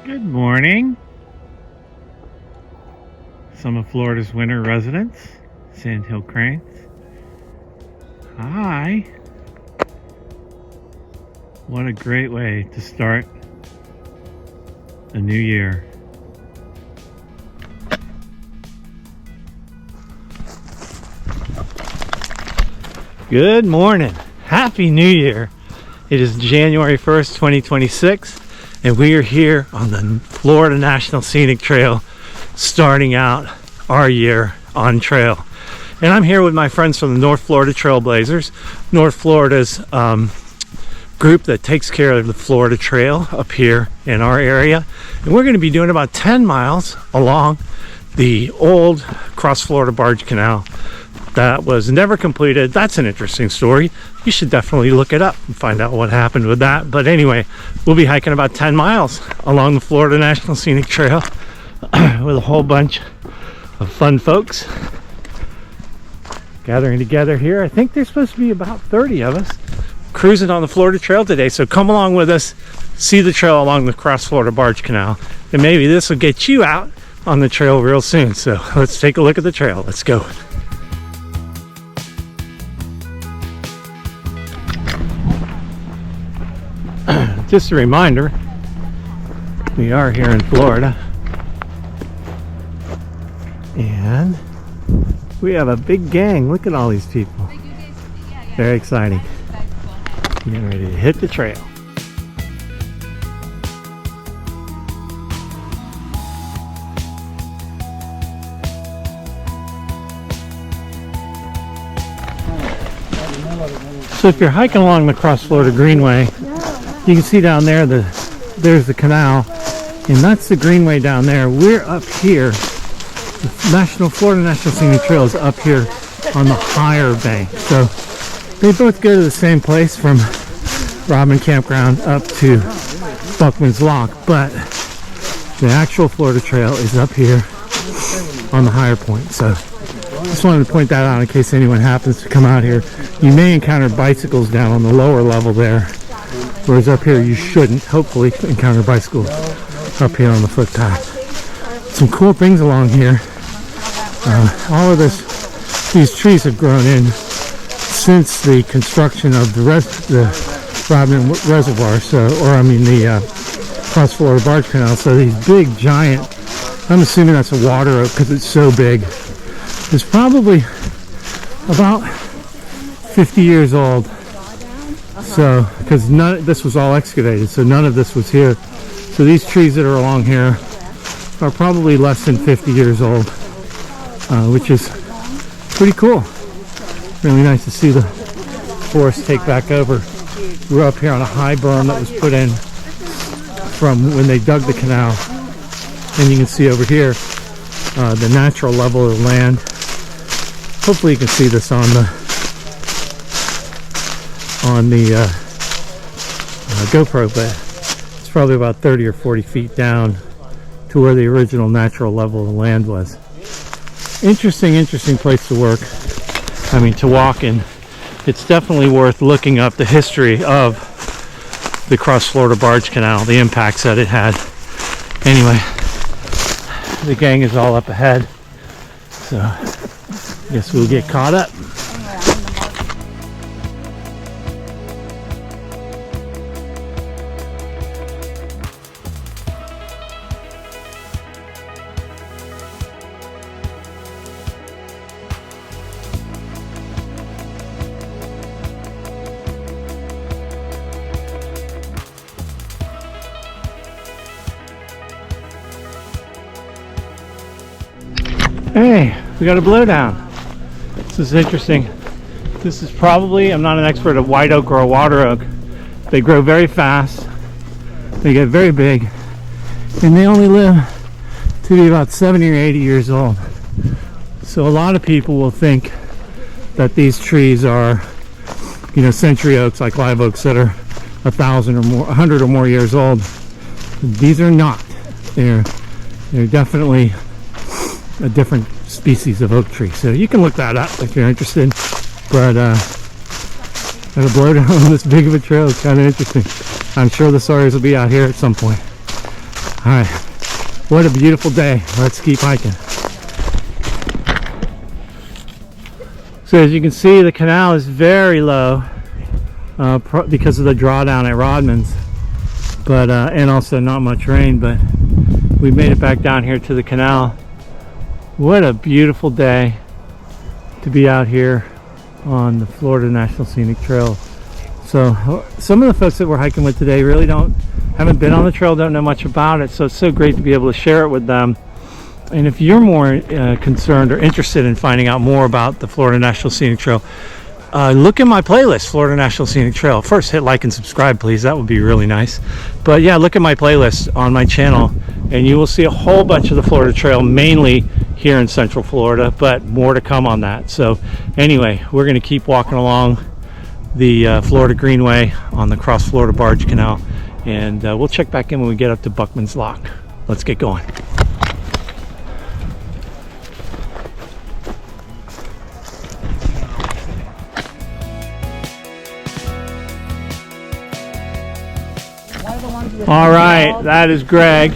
Good morning. Some of Florida's winter residents, Sandhill Cranes. Hi. What a great way to start a new year. Good morning. Happy New Year. It is January 1st, 2026, and we are here on the Florida National Scenic Trail, starting out our year on trail. And I'm here with my friends from the North Florida Trailblazers, North Florida's group that takes care of the Florida Trail up here in our area. And we're going to be doing about 10 miles along the old Cross Florida Barge Canal that was never completed. That's an interesting story. You should definitely look it up and find out what happened with that. But anyway, we'll be hiking about 10 miles along the Florida National Scenic Trail with a whole bunch of fun folks gathering together here. I think there's supposed to be about 30 of us cruising on the Florida Trail today. So come along with us, see the trail along the Cross Florida Barge Canal, and maybe this will get you out on the trail real soon. So let's take a look at the trail. Let's go. Just a reminder, we are here in Florida, and we have a big gang. Look at all these people. Very exciting. Getting ready to hit the trail. So if you're hiking along the Cross Florida Greenway, you can see down there, there's the canal, and that's the greenway down there. We're up here. The Florida National Scenic Trail is up here on the higher bank. So they both go to the same place from Rodmans campground up to Buckmans Lock, but the actual Florida Trail is up here on the higher point. So just wanted to point that out in case anyone happens to come out here. You may encounter bicycles down on the lower level there, whereas up here you shouldn't, hopefully, encounter bicycles up here on the footpath. Some cool things along here. All of these trees have grown in since the construction of the Rodmans Reservoir, the Cross Florida Barge Canal. So these big, giant, I'm assuming that's a water oak because it's so big. It's probably about 50 years old. So, because this was all excavated, so none of this was here. So these trees that are along here are probably less than 50 years old, which is pretty cool. Really nice to see the forest take back over. We're up here on a high berm that was put in from when they dug the canal, and you can see over here the natural level of the land. Hopefully you can see this on the GoPro, but it's probably about 30 or 40 feet down to where the original natural level of the land was. Interesting place to work. I mean, to walk in. It's definitely worth looking up the history of the Cross Florida Barge Canal, the impacts that it had. Anyway, the gang is all up ahead, so I guess we'll get caught up. Hey, we got a blowdown. This is interesting. This is probably, I'm not an expert of white oak or a water oak. They grow very fast. They get very big. And they only live to be about 70 or 80 years old. So a lot of people will think that these trees are, century oaks, like live oaks that are 1,000 or more, 100 or more years old. These are not. They're definitely a different species of oak tree. So you can look that up if you're interested. But a blowdown on this big of a trail is kind of interesting. I'm sure the sawyers will be out here at some point. All right, what a beautiful day. Let's keep hiking. So as you can see, the canal is very low because of the drawdown at Rodmans, but and also not much rain, but we made it back down here to the canal. What a beautiful day to be out here on the Florida National Scenic Trail. So some of the folks that we're hiking with today really haven't been on the trail, don't know much about it, so it's so great to be able to share it with them. And if you're more concerned or interested in finding out more about the Florida National Scenic Trail, look at my playlist, Florida National Scenic Trail. First, hit like and subscribe, please. That would be really nice. But yeah, look at my playlist on my channel, and you will see a whole bunch of the Florida Trail, mainly here in Central Florida, but more to come on that. So anyway, we're going to keep walking along the Florida Greenway on the Cross Florida Barge Canal, and we'll check back in when we get up to Buckmans Lock. Let's get going. All right, that is Greg,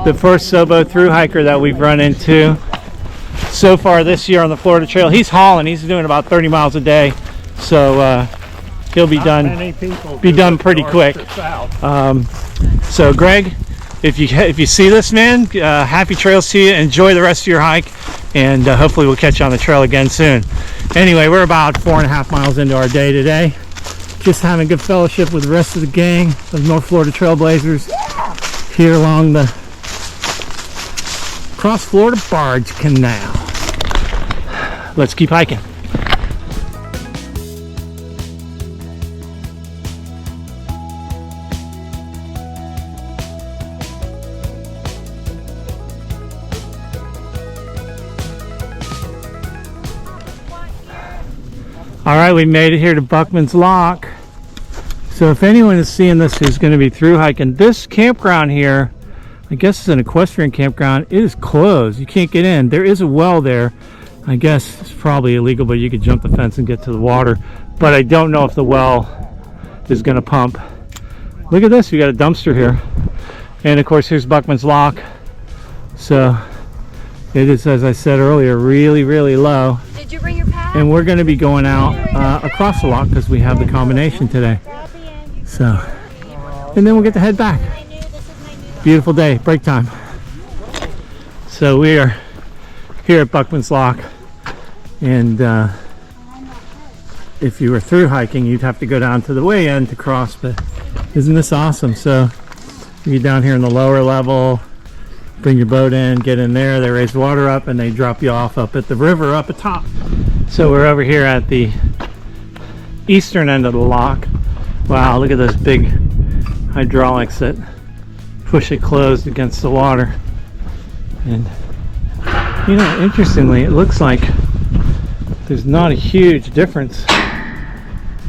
the first Sobo through hiker that we've run into so far this year on the Florida Trail. He's hauling. He's doing about 30 miles a day, so he'll be done pretty quick. So Greg, if you see this, man, happy trails to you. Enjoy the rest of your hike, and hopefully we'll catch you on the trail again soon. Anyway, we're about 4.5 miles into our day today. Just having good fellowship with the rest of the gang of North Florida Trailblazers here along the Cross Florida Barge Canal. Let's keep hiking. All right, we made it here to Buckmans Lock. So if anyone is seeing this who's going to be through hiking, this campground here, I guess it's an equestrian campground, it is closed. You can't get in. There is a well there. I guess it's probably illegal, but you could jump the fence and get to the water. But I don't know if the well is going to pump. Look at this, we got a dumpster here. And of course, here's Buckmans Lock. So it is, as I said earlier, really, really low. Did you bring your pad? And we're going to be going out across the lock because we have the combination today. So, and then we'll get to head back. Beautiful day, break time. So we are here at Buckmans Lock, and if you were through hiking, you'd have to go down to the way end to cross, but isn't this awesome? So you get down here in the lower level, bring your boat in, get in there, they raise water up, and they drop you off up at the river up at top. So we're over here at the eastern end of the lock. Wow, look at those big hydraulics that push it closed against the water. And you know, interestingly, it looks like there's not a huge difference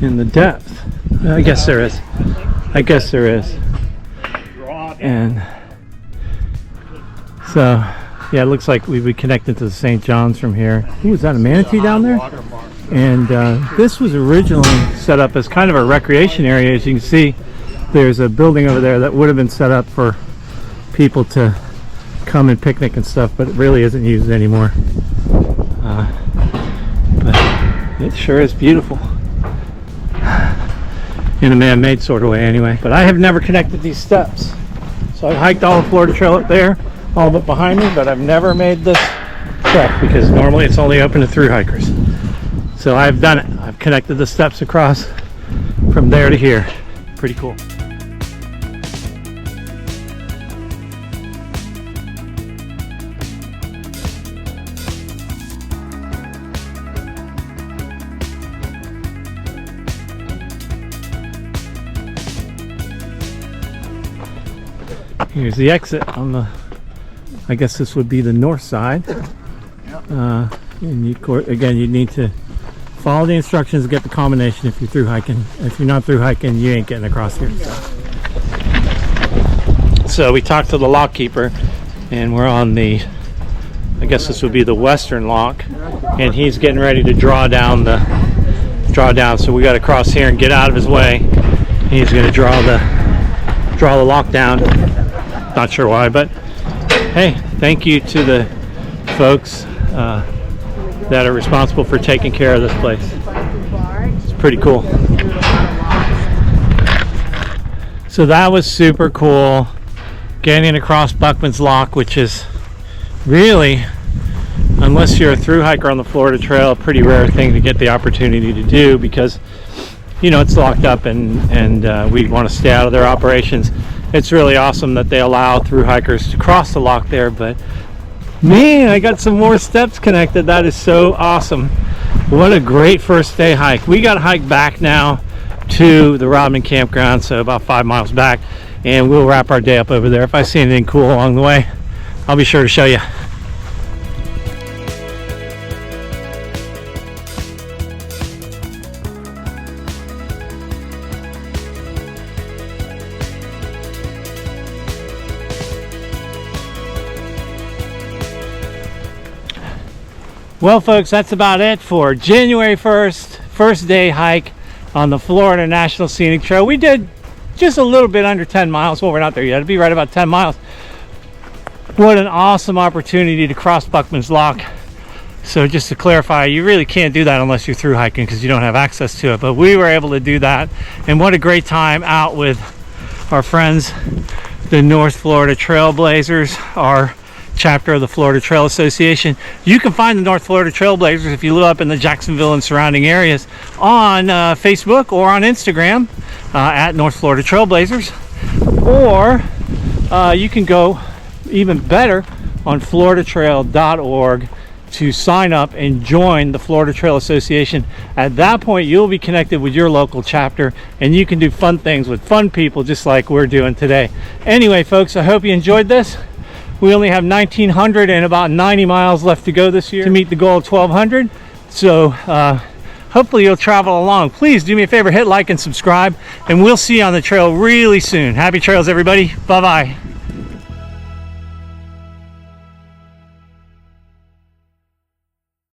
in the depth. I guess there is. I guess there is. And so, yeah, it looks like we'd be connected to the St. John's from here. Ooh, is that a manatee down there? And this was originally set up as kind of a recreation area. As you can see, there's a building over there that would have been set up for people to come and picnic and stuff, but it really isn't used anymore. But it sure is beautiful. In a man-made sort of way anyway. But I have never connected these steps. So I hiked all the Florida Trail up there, all but behind me, but I've never made this trek because normally it's only open to through hikers. So I've done it. I've connected the steps across from there to here. Pretty cool. Here's the exit on the, I guess this would be the north side. And again, you need to follow the instructions to get the combination if you're through hiking. If you're not through hiking, you ain't getting across here. So we talked to the lock keeper, and we're on the, I guess this would be the western lock, and he's getting ready to draw down. So we got to cross here and get out of his way. He's going to draw the lock down, Not sure why, but hey, thank you to the folks that are responsible for taking care of this place. It's pretty cool. So that was super cool, getting across Buckmans Lock, which is really, unless you're a thru hiker on the Florida Trail, a pretty rare thing to get the opportunity to do, because you know it's locked up and we want to stay out of their operations. It's really awesome that they allow thru hikers to cross the lock there, but man, I got some more steps connected. That is so awesome. What a great first day hike. We got to hike back now to the Rodman campground, so about 5 miles back, and we'll wrap our day up over there. If I see anything cool along the way, I'll be sure to show you. Well folks, that's about it for January 1st, first day hike on the Florida National Scenic Trail. We did just a little bit under 10 miles. Well, we're not there yet. It'll be right about 10 miles. What an awesome opportunity to cross Buckmans Lock. So just to clarify, you really can't do that unless you're through hiking because you don't have access to it. But we were able to do that. And what a great time out with our friends, the North Florida Trailblazers, our chapter of the Florida Trail Association. You can find the North Florida Trailblazers if you live up in the Jacksonville and surrounding areas on Facebook or on Instagram at North Florida Trailblazers, or you can go even better on floridatrail.org to sign up and join the Florida Trail Association. At that point, you'll be connected with your local chapter and you can do fun things with fun people just like we're doing today. Anyway folks, I hope you enjoyed this. We only have 1,900 and about 90 miles left to go this year to meet the goal of 1,200. So hopefully you'll travel along. Please do me a favor, hit like and subscribe, and we'll see you on the trail really soon. Happy trails, everybody. Bye-bye.